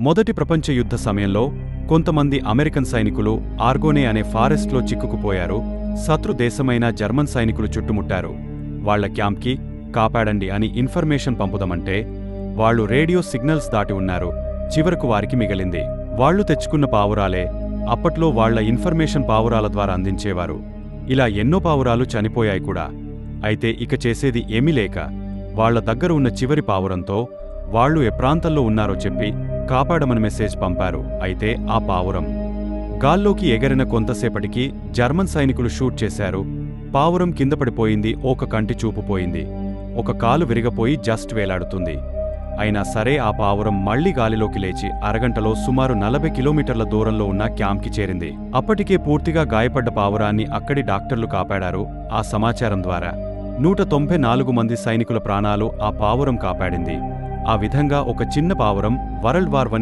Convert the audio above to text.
మొదటి ప్రపంచ యుద్ధ సమయంలో కొంతమంది అమెరికన్ సైనికులు ఆర్గోనే అనే ఫారెస్ట్లో చిక్కుకుపోయారు. శత్రు దేశమైన జర్మన్ సైనికులు చుట్టుముట్టారు. వాళ్ల క్యాంప్కి కాపాడండి అని ఇన్ఫర్మేషన్ పంపుదామంటే వాళ్లు రేడియో సిగ్నల్స్ దాటి ఉన్నారు. చివరకు వారికి మిగిలింది వాళ్లు తెచ్చుకున్న పావురాలే. అప్పట్లో వాళ్ల ఇన్ఫర్మేషన్ పావురాల ద్వారా అందించేవారు. ఇలా ఎన్నో పావురాలు చనిపోయాయి కూడా. అయితే ఇక చేసేది ఏమీ లేక వాళ్ల దగ్గర ఉన్న చివరి పావురంతో వాళ్లు ఏ ప్రాంతంలో ఉన్నారో చెప్పి కాపాడమని మెసేజ్ పంపారు. అయితే ఆ పావురం గాల్లోకి ఎగరిన కొంతసేపటికి జర్మన్ సైనికులు షూట్ చేశారు. పావురం కింద పడిపోయింది. ఒక కంటి చూపు పోయింది. ఒక కాలు విరిగపోయి జస్ట్ వేలాడుతుంది. అయినా సరే ఆ పావురం మళ్లీ గాలిలోకి లేచి అరగంటలో సుమారు 40 కిలోమీటర్ల దూరంలో ఉన్న క్యాంప్కి చేరింది. అప్పటికే పూర్తిగా గాయపడ్డ పావురాన్ని అక్కడి డాక్టర్లు కాపాడారు. ఆ సమాచారం ద్వారా 194 మంది సైనికుల ప్రాణాలు ఆ పావురం కాపాడింది. ఆ విధంగా ఒక చిన్న పావురం వరల్డ్ వార్ I